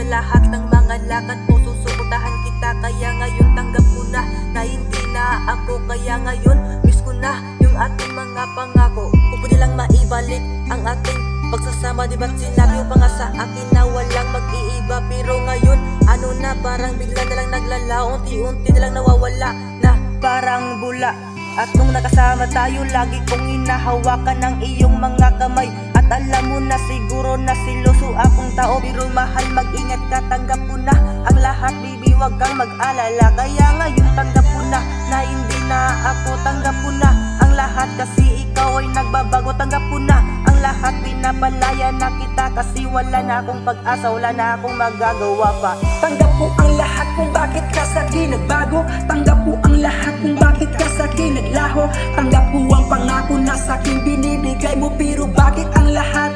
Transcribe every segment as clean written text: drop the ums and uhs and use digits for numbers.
lahat ng mga lakad mo. Susuportahan kita, kaya ngayon tanggap ko na hindi na ako. Kaya ngayon miss ko na yung ating mga pangako. Kung pwede lang maibalik ang ating pagsasama, di ba't sinabi mo pa nga sa akin na walang mag-iiba? Pero ngayon ano na, parang bigla na lang naglala, unti-unti na lang nawawala na parang bula. At nung nakasama tayo, lagi kong hinahawakan ng iyong mga kamay. At alam mo na siguro na siloso akong tao, pero mahal, mag-ingat ka, tanggap ko na ang lahat, baby, wag kang mag-alala. Kaya ngayon tanggap ko na hindi na ako. Tanggap ko na ang lahat kasi ikaw ay nagbabago. Tanggap ko na ang lahat, pinapalaya na kita kasi wala na akong pag-asa, wala na akong magagawa pa. Tanggap ko ang lahat kung bakit ka sa akin nagbago. Tanggap ko ang lahat kung bakit ka sa akin naglaho. Tanggap ko ang pangako na sa akin binibigay mo, pero bakit ang lahat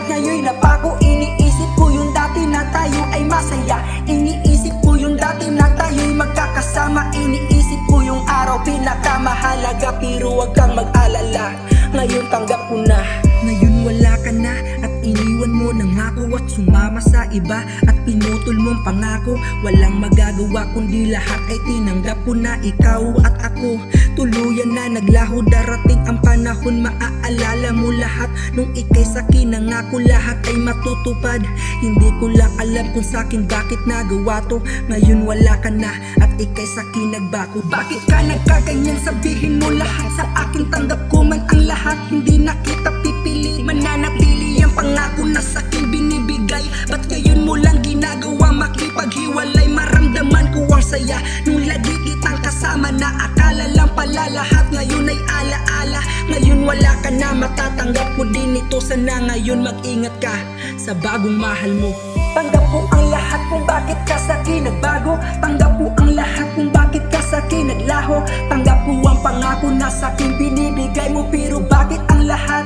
ngayon'y nabago? Iniisip ko yung dati na tayo ay masaya. Iniisip ko yung dati na tayo'y magkakasama. Iniisip ko yung araw pinakamahalaga, pero wag kang mag-alala. Ngayon tanggap ko na, ngayon wala ka na. At iniwan mo ng ako at sumama sa iba. At pinutol mong pangako, walang magagawa kundi lahat ay tinanggap ko na. Ikaw at ako, tuluyan na naglaho. Darating ang panahon, maaalala mo lahat. Nung ikay sa'kin nangako, lahat ay matutupad. Hindi ko lang alam kung sa'kin bakit nagawa to. Ngayon wala ka na at ikay sa'kin nagbako. Bakit ka nagkaganyan? Sabihin mo lahat sa akin, tanggap ko man ang lahat. Hindi na kita pipili, mananatili ang pangako na sa'kin binibigay. Ba't ngayon mo lang ginagawa? Makipaghiwalay, maramdaman ko ang saya nung lagi kitang kasama, na akala lang pala lahat ngayon ay alaala. Ngayon wala ka na, matatanggap ko din ito. Sana ngayon mag-ingat ka sa bagong mahal mo. Tanggap ko ang lahat kung bakit ka sa'kin nagbago. Tanggap ko ang lahat kung bakit ka sa'kin naglaho. Tanggap ko ang pangako na sa'kin binibigay mo, pero bakit ang lahat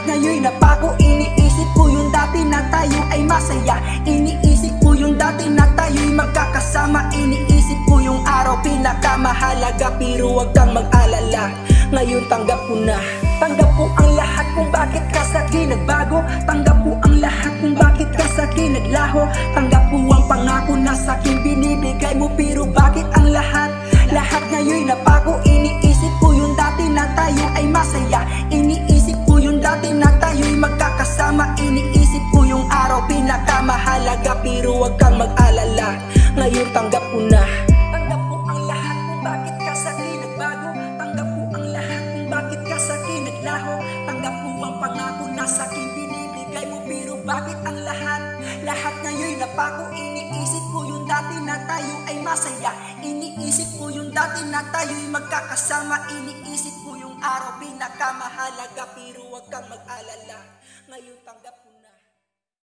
ngayon'y nabago? Iniisip ko yung dati na tayo ay masaya. Iniisip ko yung dati na tayo'y magkakasama. Iniisip ko yung araw pinakamahalaga, pero wag kang mag-alala. Ngayon tanggap ko na, tanggap ko ang lahat kung bakit ka sa'kin nagbago. Tanggap ko ang lahat kung bakit ka sa'kin naglaho. Tanggap ko ang pangako na sa'kin binibigay mo, pero bakit ang lahat ngayon'y nabago? Iniisip ko yung dati na tayo ay masaya. Iniisip ko yung dati na tayo'y magkakasama. Iniisip ko yung araw pinakamahalaga, pero wag kang mag-alala. Ngayon tanggap ko na, tanggap ko ang lahat kung bakit ka sa'kin nagbago. Tanggap ko ang lahat kung bakit ka sa'kin naglaho. Tanggap ko ang pangako na sa'kin binibigay mo, pero bakit ang lahat ngayon'y nabago? Iniisip ko yung dati na tayo ay masaya. Iniisip ko yung dati na tayo'y magkakasama. Iniisip ko yung araw pinakamahalaga, pero wag kang mag-alala. Ngayon tanggap